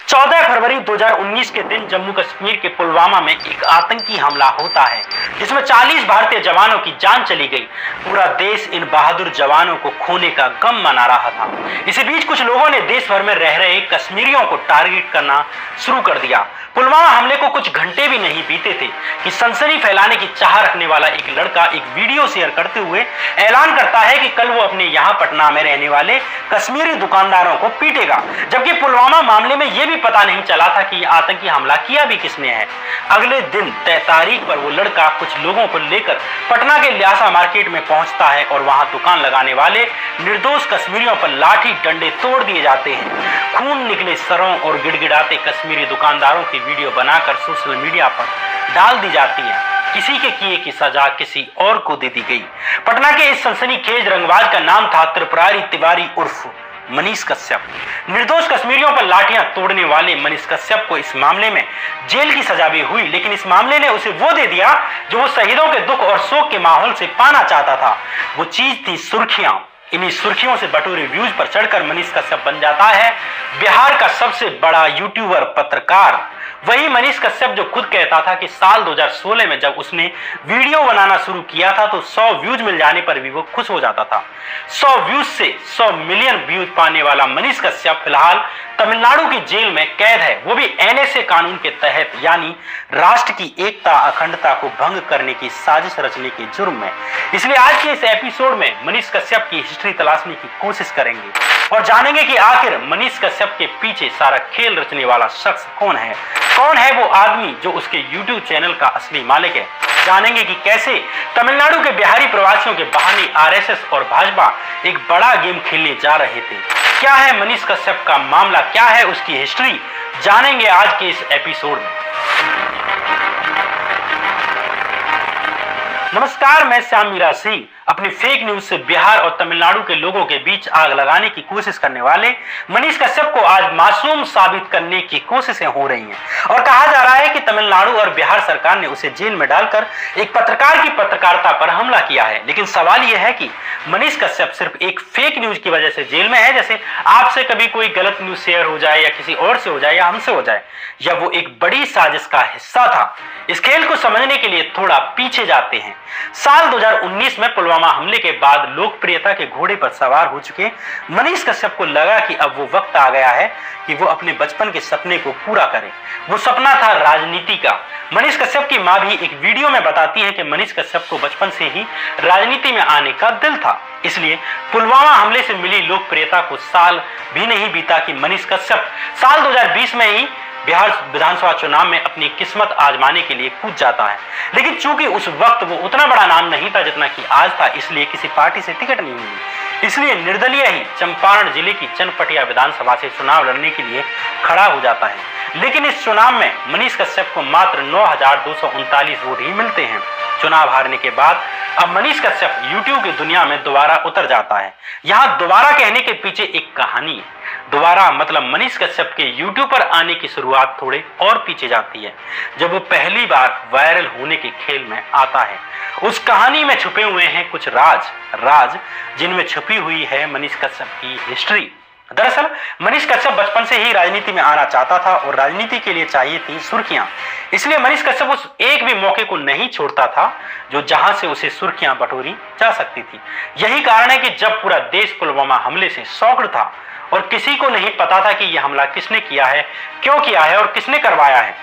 14 फरवरी 2019 के दिन जम्मू कश्मीर के पुलवामा में एक आतंकी हमला होता है जिसमें 40 भारतीय जवानों की जान चली गई। पूरा देश इन बहादुर जवानों को खोने का गम मना रहा था। इसी बीच कुछ लोगों ने देश भर में रह रहे कश्मीरियों को टारगेट करना शुरू कर दिया। पुलवामा हमले को कुछ घंटे भी नहीं बीते थे कि सनसनी फैलाने की चाह रखने वाला एक लड़का एक वीडियो शेयर करते हुए ऐलान करता है कि कल वो अपने यहाँ पटना में रहने वाले कश्मीरी दुकानदारों को पीटेगा, जबकि पुलवामा मामले में यह भी पता नहीं चला था कि आतंकी हमला किया भी किसने है। अगले दिन तय तारीख पर वो लड़का कुछ लोगों को लेकर पटना के ल्यासा मार्केट में पहुंचता है और वहां दुकान लगाने वाले निर्दोष कश्मीरियों पर लाठी डंडे तोड़ दिए जाते हैं। खून निकले सरों और गिड़गिड़ाते कश्मीरी दुकानदारों की वीडियो बनाकर सोशल मीडिया पर डाल दी जाती है। किसी के किए की सजा किसी और को दे दी गई। पटना के इस सनसनीखेज रंगबाज का नाम था त्रिपुरारी तिवारी उर्फ मनीष कश्यप। निर्दोष कश्मीरियों पर लाठियां तोड़ने वाले मनीष कश्यप को इस मामले में जेल की सजा भी हुई, लेकिन इस मामले ने उसे वो दे दिया जो वो शहीदों के दुख और शोक के माहौल से पाना चाहता था। वो चीज थी सुर्खियां। इन्हीं सुर्खियों से बटोरे व्यूज पर चढ़कर मनीष कश्यप बन जाता है बिहार का सबसे बड़ा यूट्यूबर पत्रकार। वही मनीष कश्यप जो खुद कहता था कि साल 2016 में जब उसने वीडियो बनाना शुरू किया था तो 100 व्यूज मिल जाने पर भी वो खुश हो जाता था। 100 व्यूज से 100 मिलियन व्यूज पाने वाला मनीष कश्यप फिलहाल तमिलनाडु की जेल में कैद है, वो भी एनएसए कानून के तहत, यानी राष्ट्र की एकता अखंडता को भंग करने की साजिश रचने के जुर्म में। इसलिए आज के इस एपिसोड में मनीष कश्यप की हिस्ट्री तलाशने की कोशिश करेंगे और जानेंगे कि आखिर मनीष कश्यप के पीछे सारा खेल रचने वाला शख्स कौन है। कौन है वो आदमी जो उसके यूट्यूब चैनल का असली मालिक है। जानेंगे कि कैसे तमिलनाडु के बिहारी प्रवासियों के बहाने आरएसएस और भाजपा एक बड़ा गेम खेलने जा रहे थे। क्या है मनीष कश्यप का मामला, क्या है उसकी हिस्ट्री, जानेंगे आज के इस एपिसोड में। नमस्कार, मैं श्याम मीरा सिंह। अपनी फेक न्यूज से बिहार और तमिलनाडु के लोगों के बीच आग लगाने की कोशिश करने वाले मनीष कश्यप को आज मासूम साबित करने की कोशिशें हो रही हैं और कहा जा रहा है कि तमिलनाडु और बिहार सरकार ने उसे जेल में डालकर एक पत्रकार की पत्रकारिता पर हमला किया है। लेकिन सवाल यह है कि मनीष कश्यप सिर्फ एक फेक न्यूज की वजह से जेल में है, जैसे आपसे कभी कोई गलत न्यूज शेयर हो जाए या किसी और से हो जाए या हमसे हो जाए, या वो एक बड़ी साजिश का हिस्सा था। इस खेल को समझने के लिए थोड़ा पीछे जाते हैं। साल 2019 में पुलवामा हमले के बाद लोकप्रियता के घोड़े पर सवार हो चुके मनीष कश्यप को लगा कि अब वो वक्त आ गया है कि वो अपने बचपन के सपने को पूरा करे। वो सपना था राजनीति का। मनीष कश्यप की मां भी एक वीडियो में बताती है कि मनीष कश्यप को बचपन से ही राजनीति में आने का दिल था। इसलिए पुलवामा हमले से मिली लोकप्रियता को साल भी नहीं बीता कि मनीष कश्यप साल 2020 में ही बिहार विधानसभा चुनाव में अपनी किस्मत आजमाने के लिए कूद जाता है। लेकिन चूंकि उस वक्त वो उतना बड़ा नाम नहीं था जितना कि आज था, इसलिए किसी पार्टी से टिकट नहीं मिली। इसलिए निर्दलीय ही चंपारण जिले की चनपटिया विधानसभा से चुनाव लड़ने के लिए खड़ा हो जाता है। लेकिन इस चुनाव में मनीष कश्यप को मात्र 9,239 वोट ही मिलते हैं। चुनाव हारने के बाद अब मनीष कश्यप यूट्यूब की दुनिया में दोबारा उतर जाता है। यहाँ दोबारा कहने के पीछे एक कहानी है। दोबारा मतलब मनीष कश्यप के यूट्यूब पर आने की शुरुआत थोड़े और पीछे जाती है, जब वो पहली बार वायरल होने के खेल में आता है। उस कहानी में छुपे हुए हैं कुछ राज जिनमें छुपी हुई है मनीष कश्यप की हिस्ट्री। दरअसल मनीष कश्यप बचपन से ही राजनीति में आना चाहता था और राजनीति के लिए चाहिए थी सुर्खियां। इसलिए मनीष कश्यप उस एक भी मौके को नहीं छोड़ता था जो जहां से उसे सुर्खियां बटोरी जा सकती थी। यही कारण है कि जब पूरा देश पुलवामा हमले से सौगड़ था और किसी को नहीं पता था कि यह हमला किसने किया है, क्यों किया है और किसने करवाया है।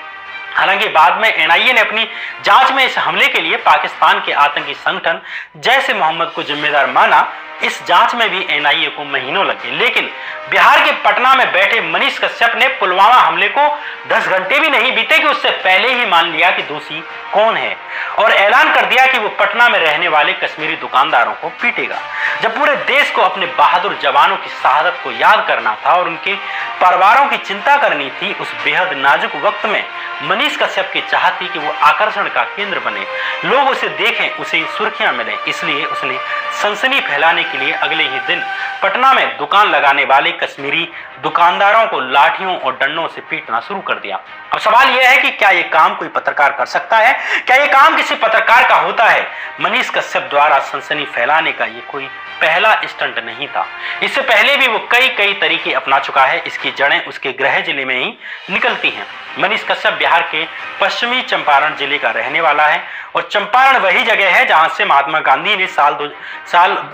हालांकि बाद में एनआईए ने अपनी जांच में इस हमले के लिए पाकिस्तान के आतंकी संगठन जैश ए मोहम्मद को जिम्मेदार माना। इस जांच में भी एनआईए को महीनों लगे, लेकिन बिहार के पटना में बैठे मनीष कश्यप ने पुलवामा हमले को 10 घंटे भी नहीं बीते कि उससे पहले ही मान लिया कि दोषी कौन है और ऐलान कर दिया कि वो पटना में रहने वाले कश्मीरी दुकानदारों को पीटेगा। जब पूरे देश को अपने बहादुर जवानों की शहादत को याद करना था और उनके परिवारों की चिंता करनी थी, उस बेहद नाजुक वक्त में मनीष कश्यप की चाह थी कि वो आकर्षण का केंद्र बने, लोग उसे देखें, उसे सुर्खियां मिले। इसलिए उसने सनसनी फैलाने के लिए अगले ही दिन पटना में दुकान लगाने वाले कश्मीरी दुकानदारों को लाठियों और डंडों से पीटना शुरू कर दिया। अब सवाल यह है कि क्या यह काम कोई पत्रकार कर सकता है? क्या यह काम किसी पत्रकार का होता है? मनीष कश्यप द्वारा सनसनी फैलाने का यह कोई पहला स्टंट नहीं था। इससे पहले भी वो कई तरीके अपना चुका है। इसकी जड़ें उसके गृह जिले में ही निकलती हैं। मनीष कश्यप बिहार के पश्चिमी चंपारण जिले का रहने वाला है और चंपारण वही जगह है जहां से महात्मा गांधी ने साल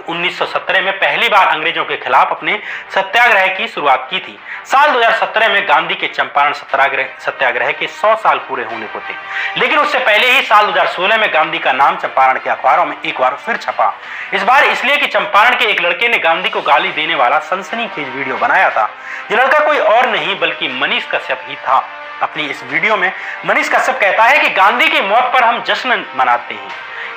1917 में पहली बार अंग्रेजों के खिलाफ अपने सत्याग्रह की शुरुआत की थी। साल 2017 में गांधी के चंपारण सत्याग्रह के 100 साल पूरे होने को थे, लेकिन उससे पहले ही साल 2016 में गांधी का नाम चंपारण के अखबारों में एक बार फिर छपा। इस बार इसलिए कि चंपारण के एक लड़के ने गांधी को गाली देने वाला सनसनीखेज वीडियो बनाया था। यह लड़का कोई और नहीं बल्कि मनीष कश्यप ही था। अपनी इस वीडियो में मनीष कश्यप कहता है कि गांधी की मौत पर हम जश्न मनाते हैं।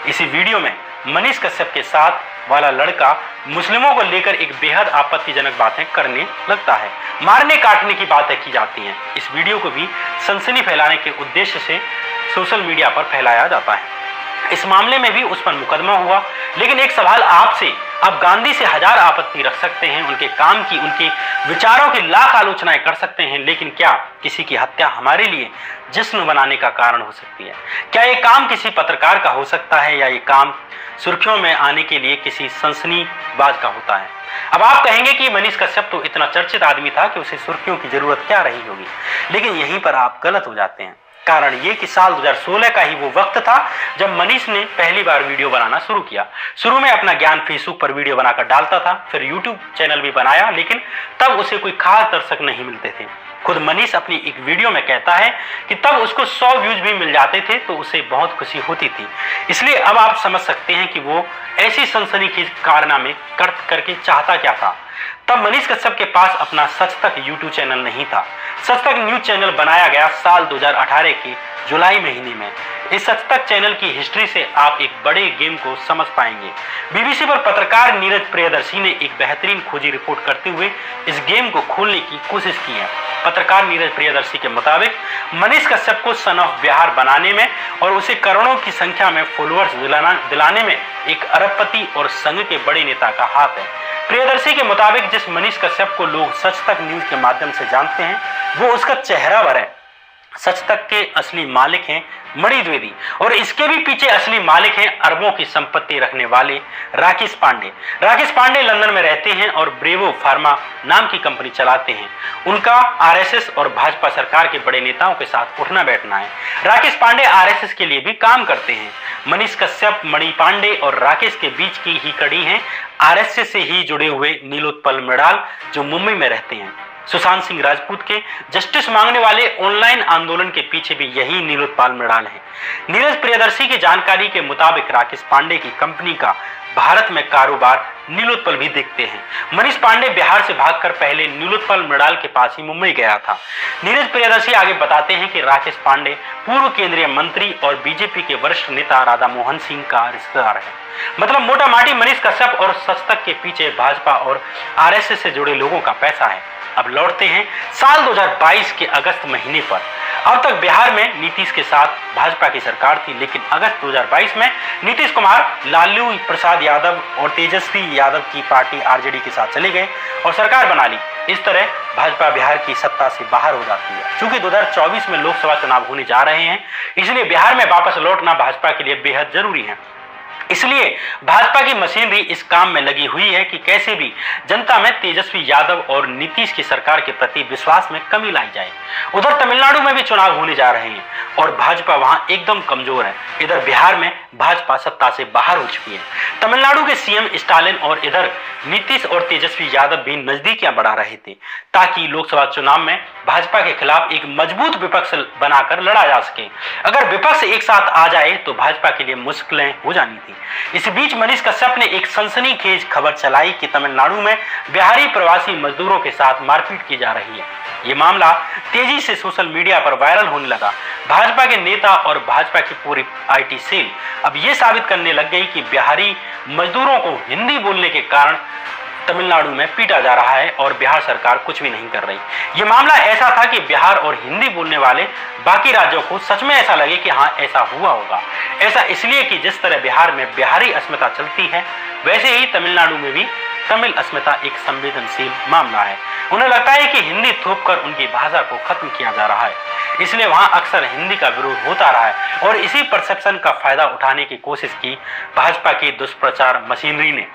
इसी वीडियो में मनीष कश्यप के साथ वाला लड़का मुस्लिमों को लेकर एक बेहद आपत्तिजनक बातें करने लगता है। मारने काटने की बातें की जाती हैं। इस वीडियो को भी सनसनी फैलाने के उद्देश्य से सोशल मीडिया पर फैलाया जाता है। इस मामले में भी उस पर मुकदमा हुआ। लेकिन एक सवाल आपसे, आप गांधी से हजार आपत्ति रख सकते हैं, उनके काम की, उनके विचारों की लाख आलोचनाएं कर सकते हैं, लेकिन क्या किसी की हत्या हमारे लिए जश्न बनाने का कारण हो सकती है? क्या ये काम किसी पत्रकार का हो सकता है या ये काम सुर्खियों में आने के लिए किसी सनसनीबाज का होता है? अब आप कहेंगे कि मनीष कश्यप तो इतना चर्चित आदमी था कि उसे सुर्खियों की जरूरत क्या रही होगी, लेकिन यहीं पर आप गलत हो जाते हैं। कारण ये कि साल 2016 का ही वो वक्त था जब मनीष ने पहली बार वीडियो बनाना शुरू किया। शुरू में अपना ज्ञान फेसबुक पर वीडियो बनाकर डालता था, फिर यूट्यूब चैनल भी बनाया, लेकिन तब उसे कोई खास दर्शक नहीं मिलते थे। खुद मनीष अपनी एक वीडियो में कहता है कि तब उसको 100 व्यूज भी मिल जाते थे तो उसे बहुत खुशी होती थी। इसलिए अब आप समझ सकते हैं कि वो ऐसी सनसनीखेज कारनामे करके चाहता क्या था। तब मनीष कश्यप के पास अपना सच तक यूट्यूब चैनल नहीं था। सच तक न्यूज चैनल बनाया गया साल 2018 के जुलाई महीने में। इस सच तक चैनल की हिस्ट्री से आप एक बड़े गेम को समझ पाएंगे। बीबीसी पर पत्रकार नीरज प्रियदर्शी ने एक बेहतरीन खोजी रिपोर्ट करते हुए इस गेम को खोलने की कोशिश की है। पत्रकार नीरज प्रियदर्शी के मुताबिक मनीष कश्यप को सन ऑफ बिहार बनाने में और उसे करोड़ों की संख्या में फॉलोअर्स दिलाने में एक अरबपति और संघ के बड़े नेता का हाथ है। प्रियदर्शी के मुताबिक जिस मनीष कश्यप को लोग सच तक न्यूज के माध्यम से जानते हैं वो उसका चेहरा भर है। सच तक के असली मालिक हैं मणि द्विवेदी और इसके भी पीछे असली मालिक हैं अरबों की संपत्ति रखने वाले राकेश पांडे। राकेश पांडे लंदन में रहते हैं और ब्रेवो फार्मा नाम की कंपनी चलाते हैं। उनका आरएसएस और भाजपा सरकार के बड़े नेताओं के साथ उठना बैठना है। राकेश पांडे आरएसएस के लिए भी काम करते हैं। मनीष कश्यप, मणि पांडे और राकेश के बीच की ही कड़ी है आरएसएस से ही जुड़े हुए नीलोत्पल मृणाल जो मुंबई में रहते हैं। सुशांत सिंह राजपूत के जस्टिस मांगने वाले ऑनलाइन आंदोलन के पीछे भी यही नीलोत्पल मृणाल है। नीरज प्रियदर्शी की जानकारी के मुताबिक राकेश पांडे की कंपनी का भारत में कारोबार नीलोत्पल भी देखते हैं। मनीष पांडे बिहार से भागकर पहले नीलोत्पल मृणाल के पास ही मुंबई गया था। नीरज प्रियदर्शी आगे बताते हैं कि राकेश पांडे पूर्व केंद्रीय मंत्री और बीजेपी के वरिष्ठ नेता राधा मोहन सिंह का रिश्तेदार है। मतलब मोटा माटी मनीष कश्यप और सच तक के पीछे भाजपा और आरएसएस से जुड़े लोगों का पैसा है। अब लौटते हैं साल 2022 के अगस्त महीने पर। अब तक बिहार में नीतीश के साथ भाजपा की सरकार थी, लेकिन अगस्त 2022 में नीतीश कुमार लालू प्रसाद यादव और तेजस्वी यादव की पार्टी आरजेडी के साथ चले गए और सरकार बना ली। इस तरह भाजपा बिहार की सत्ता से बाहर हो जाती है। चूंकि 2024 में लोकसभा चुनाव होने जा रहे हैं, इसलिए बिहार में वापस लौटना भाजपा के लिए बेहद जरूरी है। इसलिए भाजपा की मशीनरी इस काम में लगी हुई है कि कैसे भी जनता में तेजस्वी यादव और नीतीश की सरकार के प्रति विश्वास में कमी लाई जाए। उधर तमिलनाडु में भी चुनाव होने जा रहे हैं और भाजपा वहां एकदम कमजोर है। इधर बिहार में भाजपा सत्ता से बाहर हो चुकी है। तमिलनाडु के सीएम स्टालिन और इधर नीतीश और तेजस्वी यादव भी नजदीकियां बढ़ा रहे थे ताकि लोकसभा चुनाव में भाजपा के खिलाफ एक मजबूत विपक्ष बनाकर लड़ा जा सके। अगर विपक्ष एक साथ आ जाए तो भाजपा के लिए मुश्किलें हो जानी थी। इस बीच मनीष कश्यप ने एक सनसनीखेज खबर चलाई कि तमिलनाडु में बिहारी प्रवासी मजदूरों के साथ मारपीट की जा रही है। ये मामला तेजी से सोशल मीडिया पर वायरल होने लगा। भाजपा के नेता और भाजपा की पूरी आईटी सेल अब ये साबित करने लग गई कि बिहारी मजदूरों को हिंदी बोलने के कारण तमिलनाडु में पीटा जा रहा है और बिहार सरकार कुछ भी नहीं कर रही। ये मामला ऐसा था कि बिहार और हिंदी बोलने वाले बाकी राज्यों को सच में ऐसा लगे कि हाँ ऐसा हुआ होगा। ऐसा इसलिए कि जिस तरह बिहार में बिहारी अस्मिता चलती है, वैसे ही तमिलनाडु में भी तमिल अस्मिता एक संवेदनशील मामला है। उन्हें लगता है कि हिंदी थोपकर उनकी भाषा को खत्म किया जा रहा है, इसलिए वहां अक्सर हिंदी का विरोध होता रहा है और इसी परसेप्शन का फायदा उठाने की कोशिश की भाजपा की दुष्प्रचार मशीनरी ने।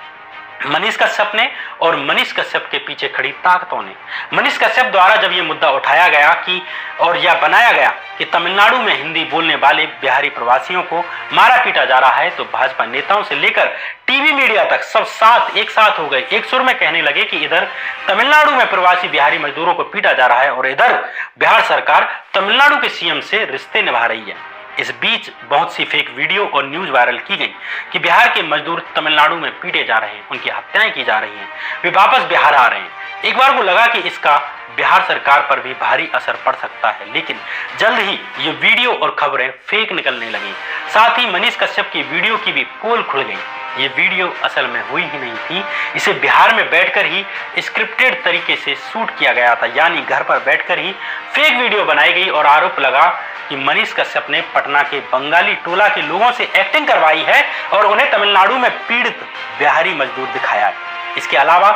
मनीष कश्यप ने और मनीष कश्यप के पीछे खड़ी ताकतों ने। मनीष कश्यप द्वारा जब ये मुद्दा उठाया गया कि और यह बनाया गया कि तमिलनाडु में हिंदी बोलने वाले बिहारी प्रवासियों को मारा पीटा जा रहा है, तो भाजपा नेताओं से लेकर टीवी मीडिया तक सब एक साथ हो गए, एक सुर में कहने लगे कि इधर तमिलनाडु में प्रवासी बिहारी मजदूरों को पीटा जा रहा है और इधर बिहार सरकार तमिलनाडु के सीएम से रिश्ते निभा रही है। इस बीच बहुत सी फेक वीडियो और न्यूज वायरल की गई कि बिहार के मजदूर तमिलनाडु में पीटे जा रहे हैं, उनकी हत्याएं की जा रही हैं, वे वापस बिहार आ रहे हैं। एक बार को लगा कि इसका बिहार सरकार पर भी भारी असर पड़ सकता है, लेकिन जल्द ही ये वीडियो और खबरें फेक निकलने लगी। साथ ही मनीष कश्यप की वीडियो की भी पोल खुल गई। ये वीडियो असल में हुई ही नहीं थी, इसे बिहार में बैठकर ही स्क्रिप्टेड तरीके से शूट किया गया था, यानी घर पर बैठकर ही फेक वीडियो बनाई गई और आरोप लगा कि मनीष कश्यप ने पटना के बंगाली टोला के लोगों से एक्टिंग करवाई है और उन्हें तमिलनाडु में पीड़ित बिहारी मजदूर दिखाया है। इसके अलावा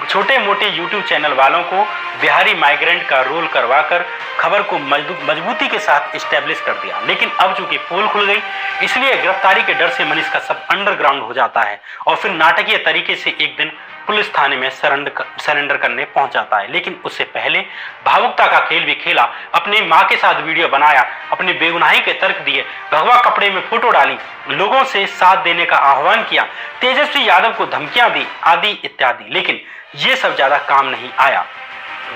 छोटे मोटे यूट्यूब चैनल वालों को बिहारी माइग्रेंट का रोल करवाकर खबर को मजबूती के साथ स्टैब्लिश कर दिया। लेकिन अब चूंकि पोल खुल गई, इसलिए गिरफ्तारी के डर से मनीष कश्यप अंडरग्राउंड हो जाता है और फिर नाटकीय तरीके से एक दिन पुलिस थाने में सरेंडर करने पहुंच जाता है। लेकिन उससे पहले भावुकता का खेल भी खेला, अपनी मां के साथ वीडियो बनाया, अपनी बेगुनाही के तर्क दिए, भगवा कपड़े में फोटो डाली, लोगों से साथ देने का आह्वान किया, तेजस्वी यादव को धमकियां दी, आदि इत्यादि। लेकिन ये सब ज्यादा काम नहीं आया।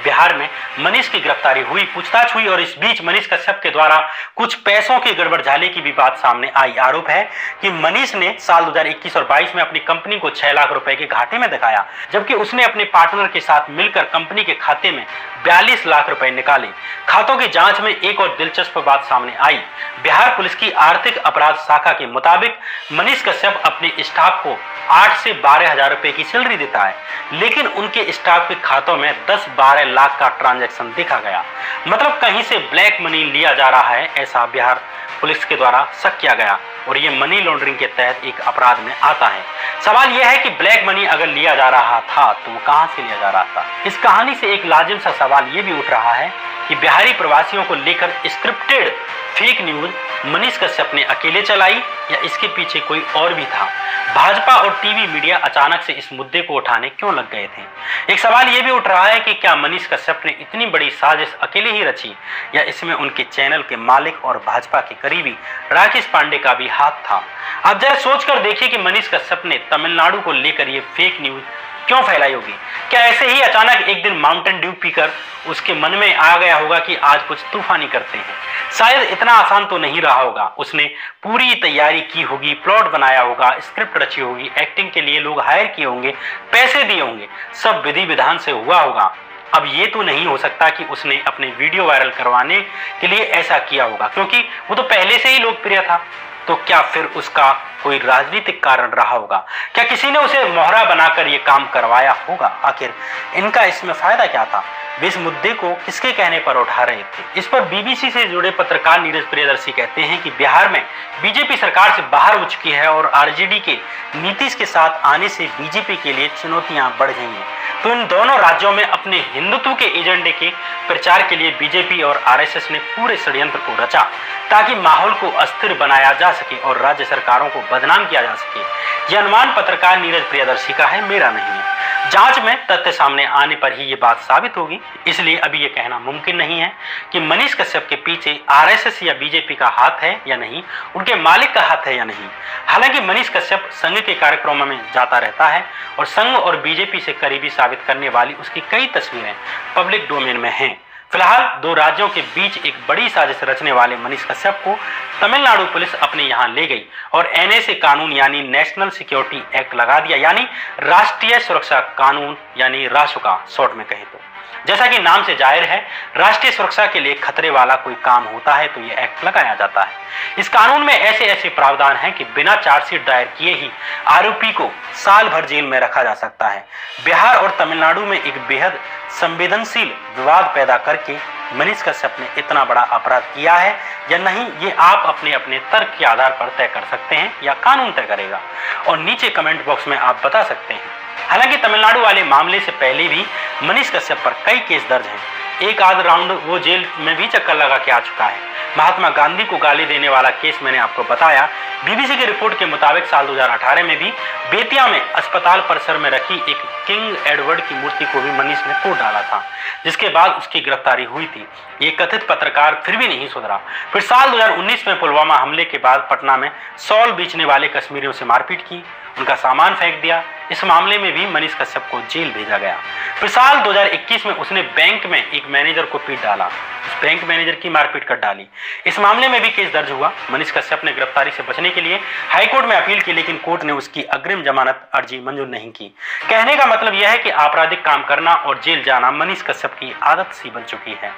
बिहार में मनीष की गिरफ्तारी हुई, पूछताछ हुई और इस बीच मनीष कश्यप के द्वारा कुछ पैसों के गड़बड़झाले की भी बात सामने आई। आरोप है कि मनीष ने साल 2021 और 22 में अपनी कंपनी को 6 लाख रुपए के घाटे में दिखाया, जबकि उसने अपने पार्टनर के साथ मिलकर कंपनी के खाते में 42 लाख रुपए निकाले। खातों की जांच में एक और दिलचस्प बात सामने आई। बिहार पुलिस की आर्थिक अपराध शाखा के मुताबिक मनीष कश्यप अपने स्टाफ को 8 से 12 हजार रुपए की सैलरी देता है, लेकिन उनके स्टाफ के खातों में 10-12 लाख का ट्रांजैक्शन देखा गया। मतलब कहीं से ब्लैक मनी लिया जा रहा है, ऐसा बिहार पुलिस के द्वारा शक किया गया और ये मनी लॉन्ड्रिंग के तहत एक अपराध में आता है। सवाल यह है कि ब्लैक मनी अगर लिया जा रहा था तो वो कहां से लिया जा रहा था। इस कहानी से एक लाजिम सा सवाल ये भी उठ रहा है कि बिहारी प्रवासियों को लेकर scripted fake news Manish Kashyap ने अकेले चलाई या इसके पीछे कोई और भी था। भाजपा और टीवी मीडिया अचानक से इस मुद्दे को उठाने क्यों लग गए थे। एक सवाल यह भी उठ रहा है कि क्या मनीष कश्यप ने इतनी बड़ी साजिश अकेले ही रची या इसमें उनके चैनल के मालिक और भाजपा के करीबी राकेश पांडे का भी हाथ था। आप जरा सोचकर देखिए कि मनीष कश्यप ने तमिलनाडु को लेकर ये फेक न्यूज क्यों फैलाई होगी। क्या ऐसे ही अचानक एक दिन माउंटेन ड्यू पीकर उसके मन में आ गया होगा कि आज कुछ तूफानी करते हैं। शायद इतना आसान तो नहीं रहा होगा। उसने पूरी तैयारी की होगी, प्लॉट बनाया होगा, स्क्रिप्ट रची होगी, एक्टिंग के लिए लोग हायर किए होंगे, पैसे दिए होंगे, सब विधि विधान से हुआ होगा। अब ये तो नहीं हो सकता कि उसने अपने वीडियो वायरल करवाने के लिए ऐसा किया होगा, क्योंकि वो तो पहले से ही लोकप्रिय था। तो क्या फिर उसका कोई राजनीतिक कारण रहा होगा? क्या किसी ने उसे मोहरा बनाकर यह काम करवाया होगा? आखिर इनका इसमें फायदा क्या था? वे इस मुद्दे को किसके कहने पर उठा रहे थे? इस पर बीबीसी से जुड़े पत्रकार नीरज प्रियदर्शी कहते हैं कि बिहार में बीजेपी सरकार से बाहर हो चुकी है और आरजेडी के नीतीश के साथ आने से बीजेपी के लिए चुनौतियां बढ़ गई हैं। तो इन दोनों राज्यों में अपने हिंदुत्व के एजेंडे के प्रचार के लिए बीजेपी और आरएसएस ने पूरे षड्यंत्र को रचा ताकि माहौल को अस्थिर बनाया जा सके और राज्य सरकारों को बदनाम किया जा सके। यह अनुमान पत्रकार नीरज प्रियदर्शी का है, मेरा नहीं है। जांच में तथ्य सामने आने पर ही ये बात साबित होगी। इसलिए अभी ये कहना मुमकिन नहीं है कि मनीष कश्यप के पीछे आरएसएस या बीजेपी का हाथ है या नहीं, उनके मालिक का हाथ है या नहीं। हालांकि मनीष कश्यप संघ के कार्यक्रमों में जाता रहता है और संघ और बीजेपी से करीबी साबित करने वाली उसकी कई तस्वीरें पब्लिक डोमेन में हैं। फिलहाल दो राज्यों के बीच एक बड़ी साजिश रचने वाले मनीष कश्यप को तमिलनाडु पुलिस अपने यहां ले गई और एनएसए कानून यानी नेशनल सिक्योरिटी एक्ट लगा दिया, यानी राष्ट्रीय सुरक्षा कानून यानी रासुका शॉर्ट में कहे तो। जैसा कि नाम से जाहिर है, राष्ट्रीय सुरक्षा के लिए खतरे वाला कोई काम होता है तो यह एक्ट लगाया जाता है। इस कानून में ऐसे ऐसे प्रावधान हैं कि बिना चार्जशीट दायर किए ही आरोपी को साल भर जेल में रखा जा सकता है। बिहार और तमिलनाडु में एक बेहद संवेदनशील विवाद पैदा करके मनीष कश्यप ने इतना बड़ा अपराध किया है या नहीं, ये आप अपने अपने तर्क के आधार पर तय कर सकते हैं या कानून तय करेगा, और नीचे कमेंट बॉक्स में आप बता सकते हैं। हालांकि तमिलनाडु वाले मामले से पहले भी मनीष कश्यप पर कई केस दर्ज हैं। एक आध राउंड वो जेल में भी चक्कर लगा के आ चुका है। महात्मा गांधी को गाली देने वाला केस मैंने आपको बताया। बीबीसी की रिपोर्ट के मुताबिक साल 2018 में भी बेतिया में अस्पताल परिसर में रखी एक किंग एडवर्ड की मूर्ति को भी मनीष ने तोड़ डाला था, जिसके बाद उसकी गिरफ्तारी हुई थी। ये कथित पत्रकार फिर भी नहीं सुधरा। फिर साल 2019 में पुलवामा हमले के बाद पटना में शॉल बेचने वाले कश्मीरियों से मारपीट की, उनका सामान फेंक दिया। इस मामले में भी मनीष कश्यप को जेल भेजा गया। फिर साल 2021 में उसने बैंक में एक मैनेजर को पीट डाला, उस बैंक मैनेजर की मारपीट कर डाली। इस मामले में भी केस दर्ज हुआ। मनीष कश्यप ने गिरफ्तारी से बचने के लिए हाईकोर्ट में अपील की, लेकिन कोर्ट ने उसकी अग्रिम जमानत अर्जी मंजूर नहीं की। कहने का मतलब यह है कि आपराधिक काम करना और जेल जाना मनीष कश्यप की आदत सी बन चुकी है।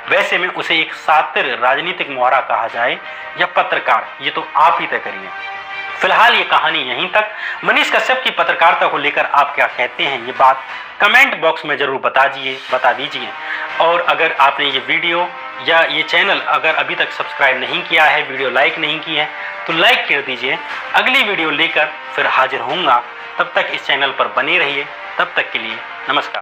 वैसे में उसे एक सातिर राजनीतिक मोहरा कहा जाए या पत्रकार, ये तो आप ही तय करिए। फिलहाल ये कहानी यहीं तक। मनीष कश्यप की पत्रकारिता को लेकर आप क्या कहते हैं, ये बात कमेंट बॉक्स में जरूर बता दीजिए। और अगर आपने ये वीडियो या ये चैनल अगर अभी तक सब्सक्राइब नहीं किया है, वीडियो लाइक नहीं की है, तो लाइक कर दीजिए। अगली वीडियो लेकर फिर हाजिर होऊंगा। तब तक इस चैनल पर बने रहिए। तब तक के लिए नमस्कार।